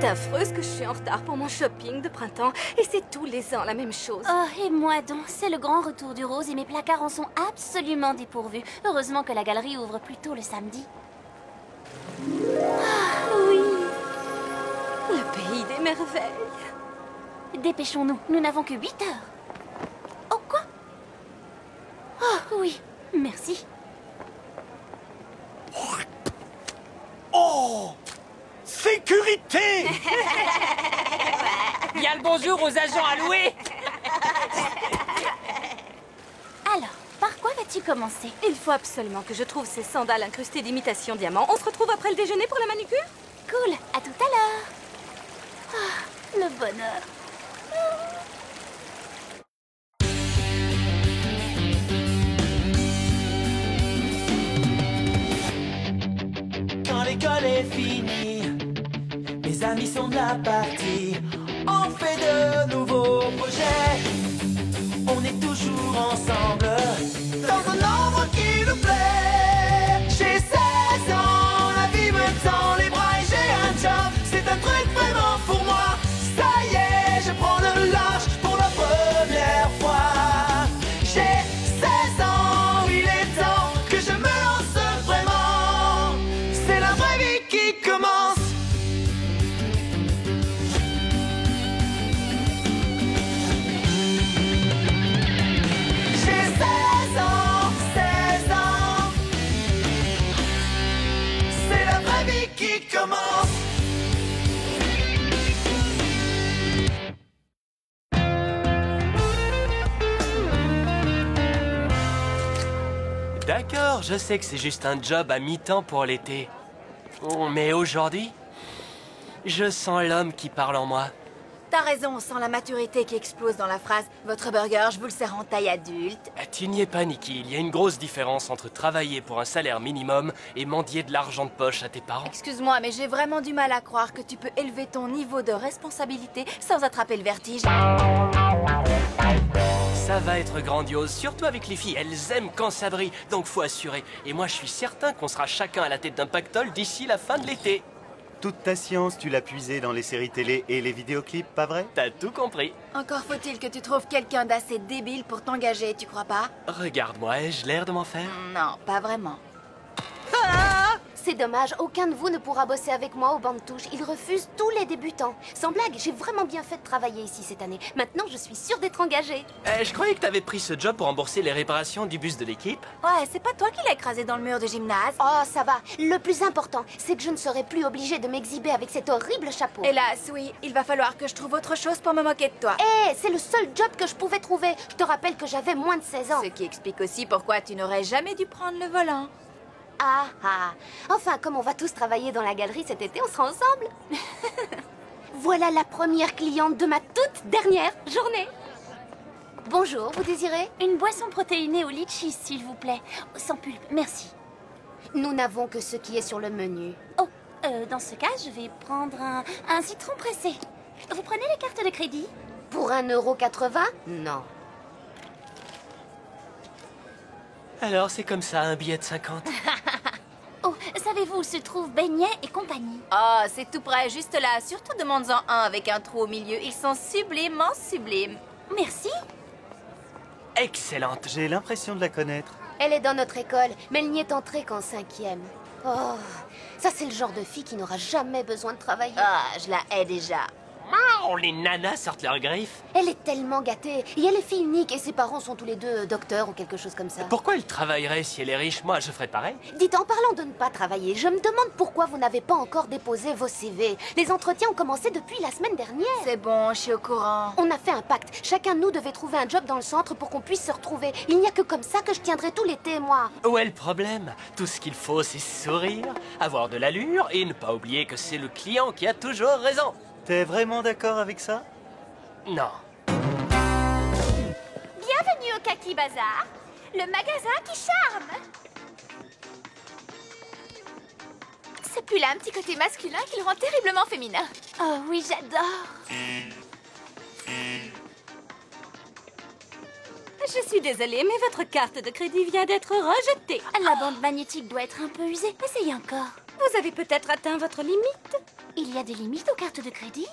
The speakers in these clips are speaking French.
affreuse que je suis en retard pour mon shopping de printemps. Et c'est tous les ans la même chose. Oh, et moi donc, c'est le grand retour du rose et mes placards en sont absolument dépourvus. Heureusement que la galerie ouvre plus tôt le samedi. Ah, oui. Le pays des merveilles. Dépêchons-nous, nous n'avons que 8 heures. Oh, quoi? Oh, oui, merci. Oh! Sécurité! Bien le bonjour aux agents alloués. Alors, par quoi vas-tu commencer? Il faut absolument que je trouve ces sandales incrustées d'imitation diamant. On se retrouve après le déjeuner pour la manucure? Cool, à tout à l'heure. Ah, le bonheur. Quand l'école est finie, mes amis sont de la partie. On fait de nouveaux projets. On est toujours ensemble dans un endroit qui nous plaît. J'ai 16 ans, la vie me tend les bras et j'ai un job. C'est un truc vraiment pour moi. Ça y est, je prends le large pour la première fois. J'ai 16 ans, il est temps que je me lance vraiment. C'est la vraie vie qui commence. J'ai 16 ans, 16 ans. C'est la vraie vie qui commence. D'accord, je sais que c'est juste un job à mi-temps pour l'été. Oh, mais aujourd'hui, je sens l'homme qui parle en moi. T'as raison, on sent la maturité qui explose dans la phrase. Votre burger, je vous le sers en taille adulte. Tu n'y es pas, Nikki. Il y a une grosse différence entre travailler pour un salaire minimum et mendier de l'argent de poche à tes parents. Excuse-moi, mais j'ai vraiment du mal à croire que tu peux élever ton niveau de responsabilité sans attraper le vertige. Ça va être grandiose, surtout avec les filles. Elles aiment quand ça brille, donc faut assurer. Et moi, je suis certain qu'on sera chacun à la tête d'un pactole d'ici la fin de l'été. Toute ta science, tu l'as puisée dans les séries télé et les vidéoclips, pas vrai? T'as tout compris. Encore faut-il que tu trouves quelqu'un d'assez débile pour t'engager, tu crois pas? Regarde-moi, ai-je l'air de m'en faire? Non, pas vraiment. C'est dommage, aucun de vous ne pourra bosser avec moi au banc de touche. Ils refusent tous les débutants. Sans blague, j'ai vraiment bien fait de travailler ici cette année. Maintenant, je suis sûre d'être engagée. Je croyais que t'avais pris ce job pour rembourser les réparations du bus de l'équipe. Ouais, c'est pas toi qui l'as écrasé dans le mur du gymnase. Oh, ça va. Le plus important, c'est que je ne serai plus obligée de m'exhiber avec cet horrible chapeau. Hélas, oui, il va falloir que je trouve autre chose pour me moquer de toi. C'est le seul job que je pouvais trouver. Je te rappelle que j'avais moins de 16 ans. Ce qui explique aussi pourquoi tu n'aurais jamais dû prendre le volant. Ah ah. Enfin, comme on va tous travailler dans la galerie cet été, on sera ensemble. Voilà la première cliente de ma toute dernière journée. Bonjour, vous désirez? Une boisson protéinée au litchi, s'il vous plaît. Sans pulpe, merci. Nous n'avons que ce qui est sur le menu. Oh, dans ce cas, je vais prendre un citron pressé. Vous prenez les cartes de crédit? Pour 1,80 €? Non. Alors, c'est comme ça, un billet de 50. Oh, savez-vous où se trouve Beignet et compagnie? Oh, c'est tout près, juste là. Surtout demande-en un avec un trou au milieu. Ils sont sublimement sublimes. Merci. Excellente. J'ai l'impression de la connaître. Elle est dans notre école, mais elle n'y est entrée qu'en 5e. Oh, ça c'est le genre de fille qui n'aura jamais besoin de travailler. Ah, je la hais déjà. Oh, les nanas sortent leurs griffes. Elle est tellement gâtée. Et elle est fille unique et ses parents sont tous les deux docteurs ou quelque chose comme ça. Pourquoi elle travaillerait si elle est riche? Moi, je ferais pareil. Dites, en parlant de ne pas travailler, je me demande pourquoi vous n'avez pas encore déposé vos CV. Les entretiens ont commencé depuis la semaine dernière. C'est bon, je suis au courant. On a fait un pacte. Chacun de nous devait trouver un job dans le centre pour qu'on puisse se retrouver. Il n'y a que comme ça que je tiendrai tout l'été, moi. Où est le problème? Tout ce qu'il faut, c'est sourire, avoir de l'allure et ne pas oublier que c'est le client qui a toujours raison. T'es vraiment d'accord avec ça? Non. Bienvenue au Kaki Bazar, le magasin qui charme. C'est plus là un petit côté masculin qui le rend terriblement féminin. Oh oui, j'adore. Je suis désolée, mais votre carte de crédit vient d'être rejetée. La bande magnétique doit être un peu usée. Essayez encore. Vous avez peut-être atteint votre limite. Il y a des limites aux cartes de crédit?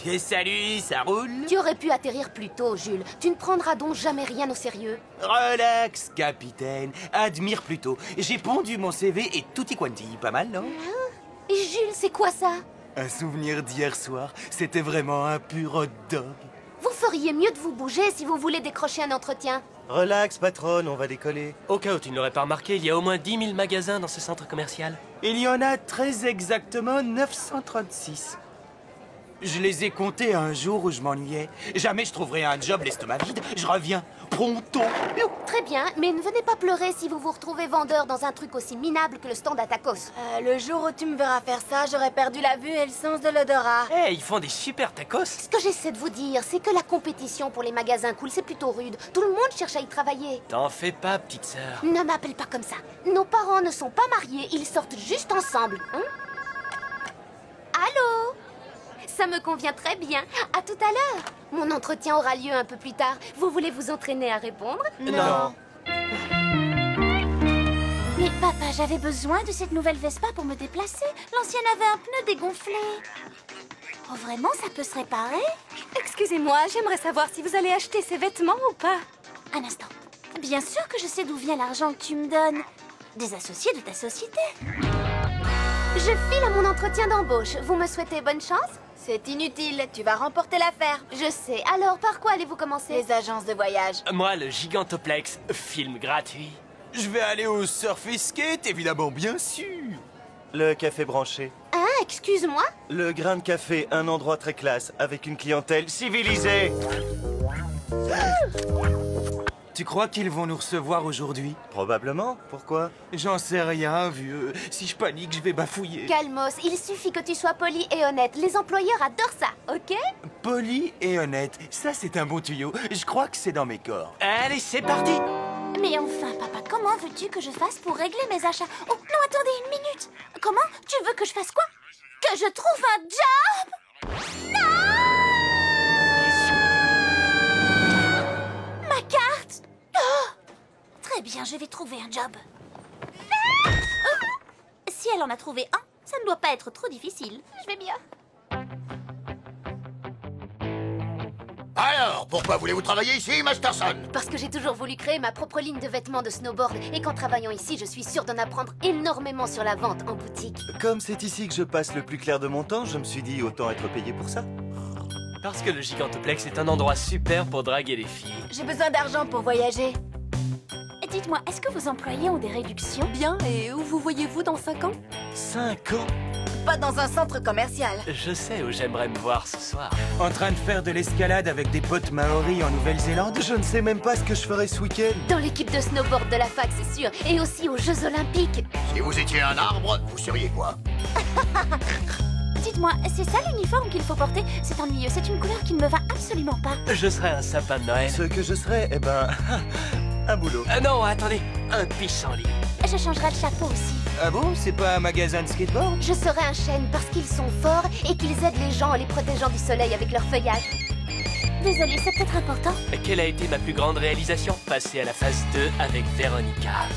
Et salut, ça roule? Tu aurais pu atterrir plus tôt, Jules. Tu ne prendras donc jamais rien au sérieux. Relax, capitaine. Admire plutôt. J'ai pondu mon CV et tutti quanti. Pas mal, non? Et Jules, c'est quoi ça? Un souvenir d'hier soir. C'était vraiment un pur hot dog. Vous feriez mieux de vous bouger si vous voulez décrocher un entretien. Relax, patronne, on va décoller. Au cas où tu ne l'aurais pas remarqué, il y a au moins 10 000 magasins dans ce centre commercial. Il y en a très exactement 936. Je les ai comptés un jour où je m'ennuyais. Jamais je trouverai un job l'estomac vide. Je reviens. Pronto. Très bien, mais ne venez pas pleurer si vous vous retrouvez vendeur dans un truc aussi minable que le stand à tacos. Le jour où tu me verras faire ça, j'aurai perdu la vue et le sens de l'odorat. Ils font des super tacos. Ce que j'essaie de vous dire, c'est que la compétition pour les magasins cool, c'est plutôt rude. Tout le monde cherche à y travailler. T'en fais pas, petite sœur. Ne m'appelle pas comme ça. Nos parents ne sont pas mariés, ils sortent juste ensemble. Hein? Allô? Ça me convient très bien. À tout à l'heure. Mon entretien aura lieu un peu plus tard. Vous voulez vous entraîner à répondre? Non. Mais papa, j'avais besoin de cette nouvelle Vespa pour me déplacer. L'ancienne avait un pneu dégonflé. Oh, vraiment, ça peut se réparer? Excusez-moi, j'aimerais savoir si vous allez acheter ces vêtements ou pas. Un instant. Bien sûr que je sais d'où vient l'argent que tu me donnes. Des associés de ta société. Je file à mon entretien d'embauche. Vous me souhaitez bonne chance? C'est inutile, tu vas remporter l'affaire. Je sais. Alors, par quoi allez-vous commencer? Les agences de voyage. Moi, le Gigantoplex, film gratuit. Je vais aller au surf et skate, évidemment, bien sûr. Le café branché. Hein? Excuse-moi? Le grain de café, un endroit très classe, avec une clientèle civilisée. Tu crois qu'ils vont nous recevoir aujourd'hui? Probablement. Pourquoi? J'en sais rien, vieux. Si je panique, je vais bafouiller. Calmos, il suffit que tu sois poli et honnête. Les employeurs adorent ça, ok? Poli et honnête, ça c'est un bon tuyau. Je crois que c'est dans mes corps. Allez, c'est parti. Mais enfin, papa, comment veux-tu que je fasse pour régler mes achats? Oh, non, attendez une minute. Comment? Tu veux que je fasse quoi? Que je trouve un job? Non! Ma carte! Oh! Très bien, je vais trouver un job. Oh! Si elle en a trouvé un, ça ne doit pas être trop difficile. Je vais bien. Alors, pourquoi voulez-vous travailler ici, Masterson? Parce que j'ai toujours voulu créer ma propre ligne de vêtements de snowboard. Et qu'en travaillant ici, je suis sûre d'en apprendre énormément sur la vente en boutique. Comme c'est ici que je passe le plus clair de mon temps, je me suis dit autant être payé pour ça. Parce que le Gigantoplex est un endroit super pour draguer les filles. J'ai besoin d'argent pour voyager. Dites-moi, est-ce que vos employés ont des réductions? Bien, et où vous voyez-vous dans 5 ans? 5 ans? Pas dans un centre commercial. Je sais où j'aimerais me voir ce soir. En train de faire de l'escalade avec des potes maoris en Nouvelle-Zélande? Je ne sais même pas ce que je ferai ce week-end. Dans l'équipe de snowboard de la fac, c'est sûr. Et aussi aux Jeux Olympiques. Si vous étiez un arbre, vous seriez quoi? Dites-moi, c'est ça l'uniforme qu'il faut porter? C'est ennuyeux, c'est une couleur qui ne me va absolument pas. Je serais un sapin de Noël. Ce que je serai, eh ben, un boulot. Non, attendez, un pissenlit. Je changerai le chapeau aussi. Ah bon? C'est pas un magasin de skateboard? Je serai un chêne parce qu'ils sont forts et qu'ils aident les gens en les protégeant du soleil avec leur feuillage. Désolée, c'est peut-être important. Quelle a été ma plus grande réalisation? Passer à la phase 2 avec Véronica.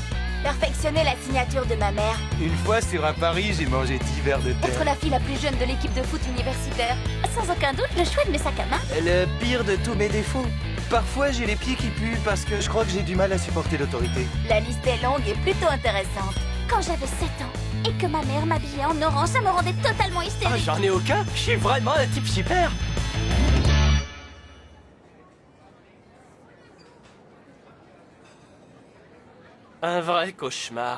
Perfectionner la signature de ma mère. Une fois sur un Paris, j'ai mangé 10 verres de Être terre. la fille la plus jeune de l'équipe de foot universitaire. Sans aucun doute, le choix de mes sacs à main. Le pire de tous mes défauts. Parfois, j'ai les pieds qui puent parce que Je crois que j'ai du mal à supporter l'autorité. La liste est longue et plutôt intéressante. Quand j'avais 7 ans et que ma mère m'habillait en orange, ça me rendait totalement hystérique. Ah, j'en ai aucun. Je suis vraiment un type super. Un vrai cauchemar.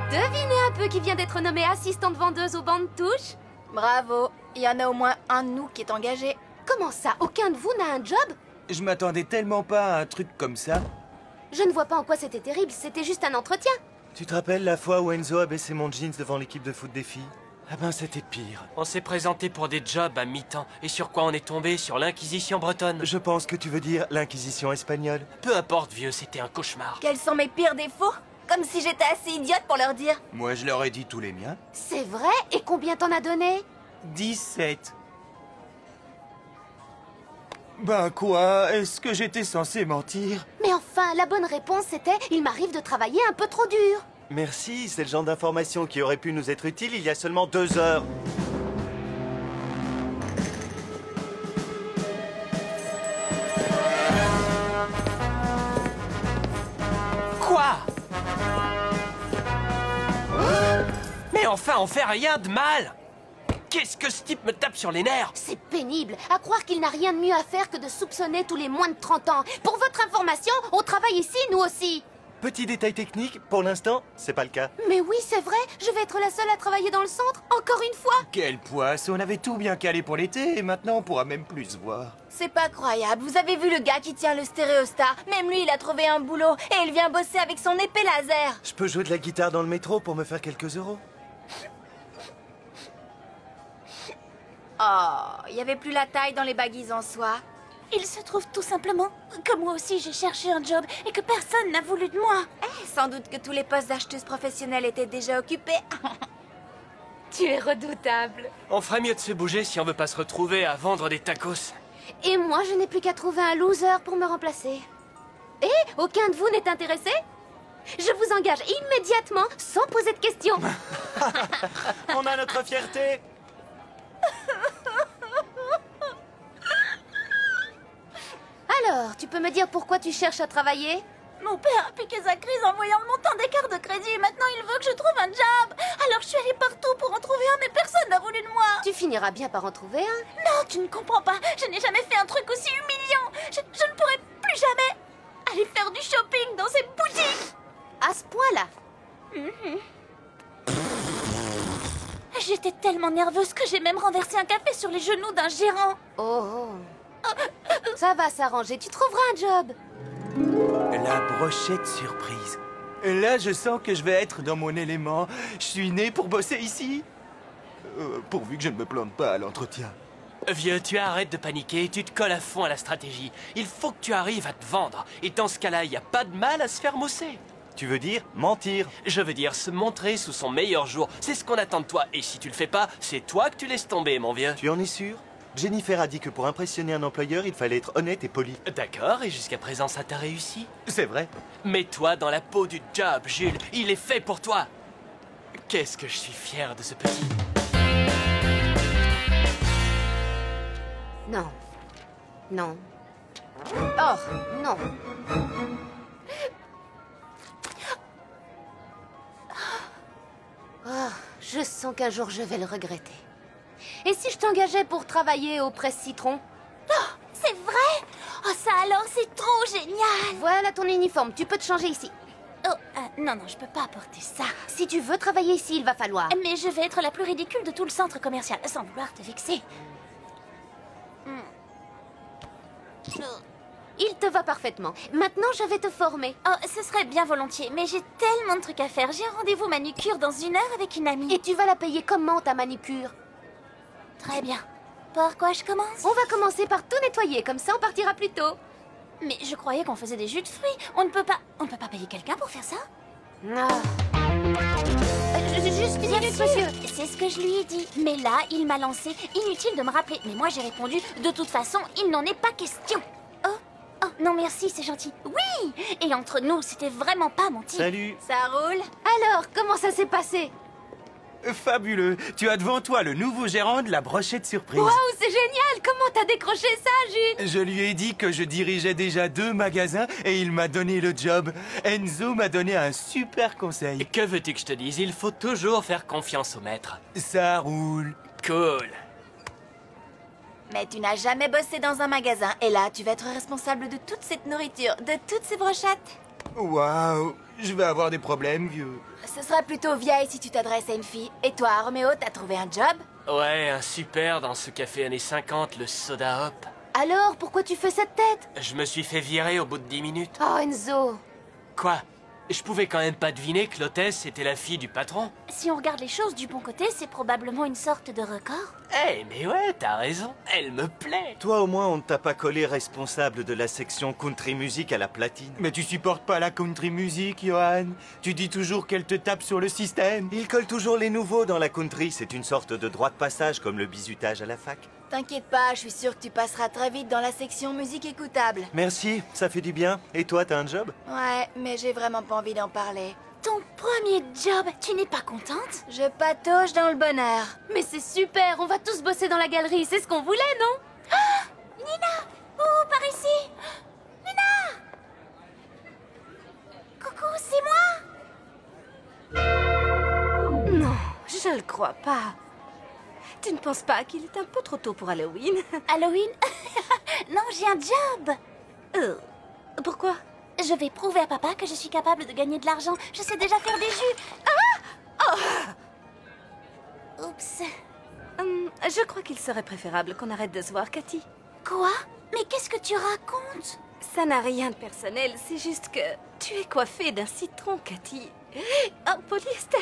Devinez un peu qui vient d'être nommée assistante vendeuse aux bandes touches. Bravo, il y en a au moins un de nous qui est engagé. Comment ça? Aucun de vous n'a un job? je m'attendais tellement pas à un truc comme ça. Je ne vois pas en quoi c'était terrible, c'était juste un entretien. Tu te rappelles la fois où Enzo a baissé mon jeans devant l'équipe de foot des filles? Ah ben, c'était pire. On s'est présenté pour des jobs à mi-temps. Et sur quoi on est tombé? Sur l'Inquisition bretonne. Je pense que tu veux dire l'Inquisition espagnole. Peu importe, vieux, c'était un cauchemar. Quels sont mes pires défauts? Comme si j'étais assez idiote pour leur dire. Moi, je leur ai dit tous les miens. C'est vrai? Et combien t'en as donné? 17. Ben quoi? Est-ce que j'étais censé mentir? Mais enfin, la bonne réponse c'était « Il m'arrive de travailler un peu trop dur ». Merci, c'est le genre d'information qui aurait pu nous être utile il y a seulement 2 heures. Quoi? Mais enfin, on fait rien de mal! Qu'est-ce que ce type me tape sur les nerfs? C'est pénible, à croire qu'il n'a rien de mieux à faire que de soupçonner tous les moins de 30 ans. Pour votre information, on travaille ici, nous aussi. Petit détail technique, pour l'instant, c'est pas le cas. Mais oui, c'est vrai, je vais être la seule à travailler dans le centre, encore une fois. Quelle poisse! On avait tout bien calé pour l'été et maintenant on pourra même plus se voir. C'est pas croyable. Vous avez vu le gars qui tient le stéréostar? Même lui, il a trouvé un boulot et il vient bosser avec son épée laser. Je peux jouer de la guitare dans le métro pour me faire quelques euros. Oh, il y avait plus la taille dans les baguises en soie. Il se trouve tout simplement que moi aussi j'ai cherché un job et que personne n'a voulu de moi. Sans doute que tous les postes d'acheteuses professionnelles étaient déjà occupés. Tu es redoutable. On ferait mieux de se bouger si on veut pas se retrouver à vendre des tacos. Et moi, je n'ai plus qu'à trouver un loser pour me remplacer. Et aucun de vous n'est intéressé? Je vous engage immédiatement, sans poser de questions. On a notre fierté. Alors, tu peux me dire pourquoi tu cherches à travailler? Mon père a piqué sa crise en voyant le montant des cartes de crédit et maintenant il veut que je trouve un job. Alors je suis allée partout pour en trouver un, mais personne n'a voulu de moi. Tu finiras bien par en trouver un. Non, tu ne comprends pas. Je n'ai jamais fait un truc aussi humiliant. Je ne pourrai plus jamais aller faire du shopping dans ces boutiques. À ce point-là. J'étais tellement nerveuse que j'ai même renversé un café sur les genoux d'un gérant. Oh. Ça va s'arranger, tu trouveras un job. La brochette surprise. Là, je sens que je vais être dans mon élément. Je suis né pour bosser ici. Pourvu que je ne me plante pas à l'entretien. Vieux, tu arrêtes de paniquer, tu te colles à fond à la stratégie. Il faut que tu arrives à te vendre. Et dans ce cas-là, il n'y a pas de mal à se faire mousser. Tu veux dire mentir? Je veux dire se montrer sous son meilleur jour. C'est ce qu'on attend de toi. Et si tu le fais pas, c'est toi que tu laisses tomber, mon vieux. Tu en es sûr? Jennifer a dit que pour impressionner un employeur, il fallait être honnête et poli. D'accord, et jusqu'à présent, ça t'a réussi? C'est vrai. Mets-toi dans la peau du job, Jules. Il est fait pour toi. Qu'est-ce que je suis fier de ce petit. Non. Non. Oh, non. Oh, je sens qu'un jour je vais le regretter. Et si je t'engageais pour travailler au presse-citron? Oh, c'est vrai? Oh, ça alors, c'est trop génial. Voilà ton uniforme, tu peux te changer ici. Oh, non, je peux pas porter ça. Si tu veux travailler ici, il va falloir. Mais je vais être la plus ridicule de tout le centre commercial, sans vouloir te vexer. Il te va parfaitement. Maintenant, je vais te former. Oh, ce serait bien volontiers, mais j'ai tellement de trucs à faire. J'ai un rendez-vous manucure dans 1 heure avec une amie. Et tu vas la payer comment, ta manicure? Très bien. Par quoi je commence? On va commencer par tout nettoyer, comme ça on partira plus tôt. Mais je croyais qu'on faisait des jus de fruits. On ne peut pas payer quelqu'un pour faire ça? Juste une Bien minute, sûr, monsieur. c'est ce que je lui ai dit. Mais là, il m'a lancé. Inutile de me rappeler. Mais moi, j'ai répondu, de toute façon, il n'en est pas question. Oh, non merci, c'est gentil. Oui! Et entre nous, c'était vraiment pas mon type. Salut. Ça roule? Alors, comment ça s'est passé? Fabuleux. Tu as devant toi le nouveau gérant de la brochette surprise. Waouh, c'est génial! Comment t'as décroché ça, Jules? Je lui ai dit que je dirigeais déjà 2 magasins et il m'a donné le job. Enzo m'a donné un super conseil. Et que veux-tu que je te dise? Il faut toujours faire confiance au maître. Ça roule. Cool. Mais tu n'as jamais bossé dans un magasin. Et là, tu vas être responsable de toute cette nourriture, de toutes ces brochettes. Waouh, je vais avoir des problèmes, vieux. Ce sera plutôt vieille si tu t'adresses à une fille. Et toi, Roméo, t'as trouvé un job? Ouais, un super dans ce café années 50, le Soda Hop. Alors, pourquoi tu fais cette tête? Je me suis fait virer au bout de 10 minutes. Oh, Enzo. Quoi? Je pouvais quand même pas deviner que l'hôtesse était la fille du patron. Si on regarde les choses du bon côté, c'est probablement une sorte de record. Eh, mais ouais, t'as raison. Elle me plaît. Toi, au moins, on ne t'a pas collé responsable de la section country music à la platine. Mais tu supportes pas la country music, Johan. Tu dis toujours qu'elle te tape sur le système. Il colle toujours les nouveaux dans la country. C'est une sorte de droit de passage, comme le bizutage à la fac. T'inquiète pas, je suis sûre que tu passeras très vite dans la section musique écoutable. Merci, ça fait du bien. Et toi, t'as un job? Ouais, mais j'ai vraiment pas envie d'en parler. Ton premier job, tu n'es pas contente? Je patauge dans le bonheur. Mais c'est super, on va tous bosser dans la galerie, c'est ce qu'on voulait, non? Nina! Oh, par ici! Nina! Coucou, c'est moi! Non, je le crois pas. Tu ne penses pas qu'il est un peu trop tôt pour Halloween? Halloween? Non, j'ai un job! Pourquoi? Je vais prouver à papa que je suis capable de gagner de l'argent. Je sais déjà faire des jus. Oups. Je crois qu'il serait préférable qu'on arrête de se voir, Cathy. Quoi? Mais qu'est-ce que tu racontes? Ça n'a rien de personnel, c'est juste que tu es coiffée d'un citron, Cathy. En polyester.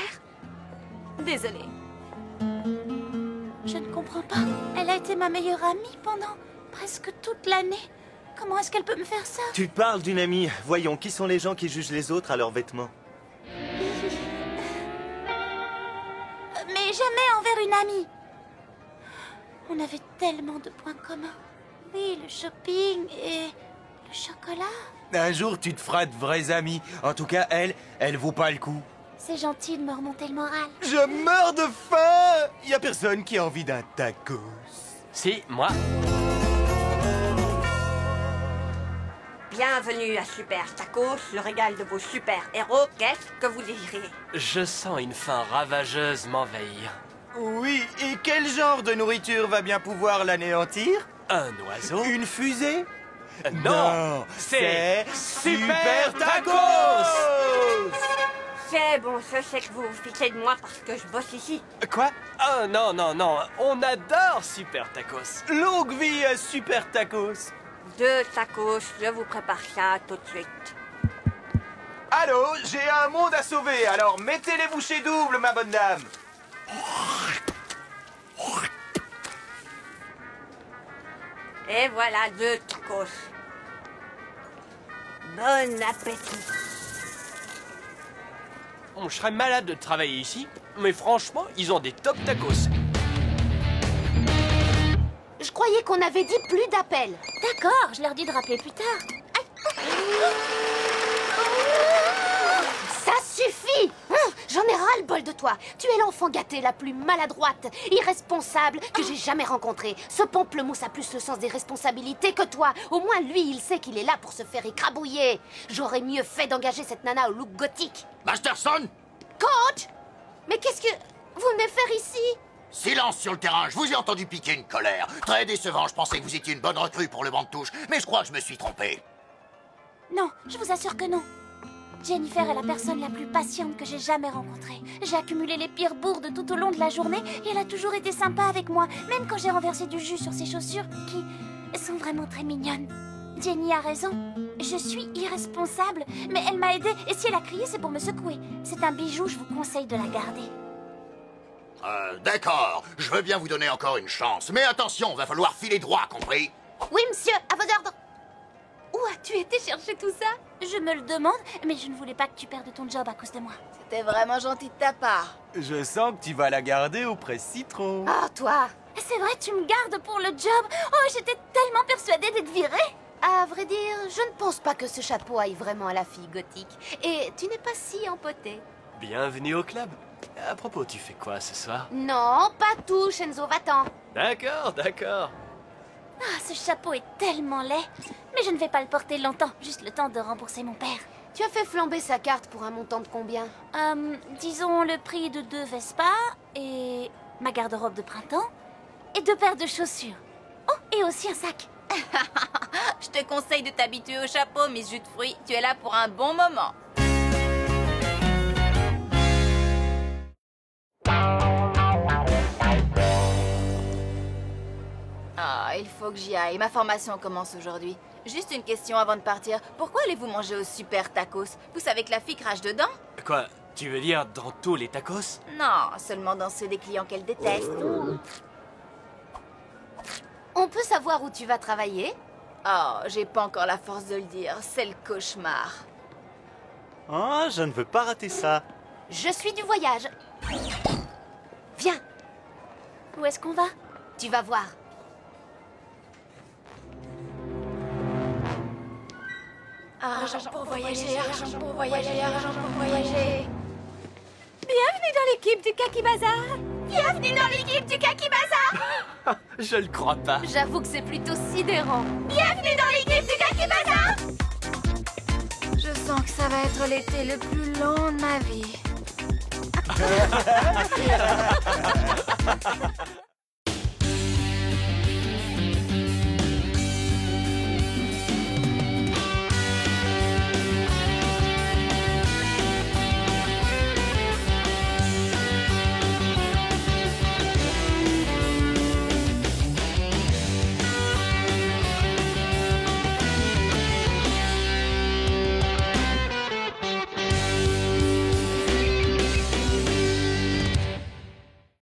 Désolée. Je ne comprends pas. Elle a été ma meilleure amie pendant presque toute l'année. Comment est-ce qu'elle peut me faire ça? Tu parles d'une amie. Voyons, qui sont les gens qui jugent les autres à leurs vêtements? Mais jamais envers une amie. On avait tellement de points communs. Oui, le shopping et le chocolat. Un jour, tu te feras de vrais amis. En tout cas, elle vaut pas le coup. C'est gentil de me remonter le moral. Je meurs de faim! Y a personne qui a envie d'un tacos. Si, moi. Bienvenue à Super Tacos, le régal de vos super-héros. Qu'est-ce que vous désirez? Je sens une faim ravageuse m'envahir. Oui, et quel genre de nourriture va bien pouvoir l'anéantir? Un oiseau? Une fusée? Non, c'est Super Tacos! C'est bon, je sais que vous vous fiquez de moi parce que je bosse ici. Quoi? Oh non, non, non, on adore Super Tacos. Longue vie à Super Tacos! 2 tacos, je vous prépare ça tout de suite. Allô, j'ai un monde à sauver, alors mettez les bouchées doubles, ma bonne dame! Et voilà 2 tacos. Bon appétit. Je serais malade de travailler ici, mais franchement, ils ont des top tacos. Je croyais qu'on avait dit plus d'appels. D'accord, je leur dis de rappeler plus tard. Ça suffit! J'en ai ras le bol de toi. Tu es l'enfant gâté la plus maladroite, irresponsable que j'ai jamais rencontrée. Ce pamplemousse a plus le sens des responsabilités que toi. Au moins, lui, il sait qu'il est là pour se faire écrabouiller. J'aurais mieux fait d'engager cette nana au look gothique. Masterson! Coach! Mais qu'est-ce que vous venez faire ici? Silence sur le terrain, je vous ai entendu piquer une colère. Très décevant, je pensais que vous étiez une bonne recrue pour le banc de touche, mais je crois que je me suis trompé. Non, je vous assure que non. Jennifer est la personne la plus patiente que j'ai jamais rencontrée. J'ai accumulé les pires bourdes tout au long de la journée et elle a toujours été sympa avec moi, même quand j'ai renversé du jus sur ses chaussures, qui sont vraiment très mignonnes. Jenny a raison. Je suis irresponsable, mais elle m'a aidée et si elle a crié, c'est pour me secouer. C'est un bijou, je vous conseille de la garder. D'accord, je veux bien vous donner encore une chance, mais attention, va falloir filer droit, compris? Oui, monsieur, à vos ordres. Où as-tu été chercher tout ça? Je me le demande, mais je ne voulais pas que tu perdes ton job à cause de moi. C'était vraiment gentil de ta part. Je sens que tu vas la garder auprès Citron. Ah, toi! C'est vrai, tu me gardes pour le job. Oh, j'étais tellement persuadée d'être virée. À vrai dire, je ne pense pas que ce chapeau aille vraiment à la fille gothique. Et tu n'es pas si empotée. Bienvenue au club. À propos, tu fais quoi ce soir? Non, pas tout, Shenzo, va-t'en. D'accord, d'accord. Ah, ce chapeau est tellement laid. Mais je ne vais pas le porter longtemps, juste le temps de rembourser mon père. Tu as fait flamber sa carte pour un montant de combien? Disons le prix de 2 Vespa et ma garde-robe de printemps et 2 paires de chaussures. Oh, et aussi un sac. Je te conseille de t'habituer au chapeau, Miss Jus de fruits. Tu es là pour un bon moment. Ah, il faut que j'y aille. Ma formation commence aujourd'hui. Juste une question avant de partir. Pourquoi allez-vous manger au super tacos? Vous savez que la fille crache dedans? Quoi? Tu veux dire dans tous les tacos? Non, seulement dans ceux des clients qu'elle déteste. On peut savoir où tu vas travailler? Oh, j'ai pas encore la force de le dire. C'est le cauchemar. Oh, je ne veux pas rater ça. Je suis du voyage. Viens, Où est-ce qu'on va? tu vas voir. Argent pour voyager, argent pour voyager, argent pour voyager. Bienvenue dans l'équipe du Kaki Bazar. Bienvenue dans l'équipe du Kaki Bazar. Je le crois pas. J'avoue que c'est plutôt sidérant. Bienvenue dans l'équipe du Kaki Bazar. Je sens que ça va être l'été le plus long de ma vie.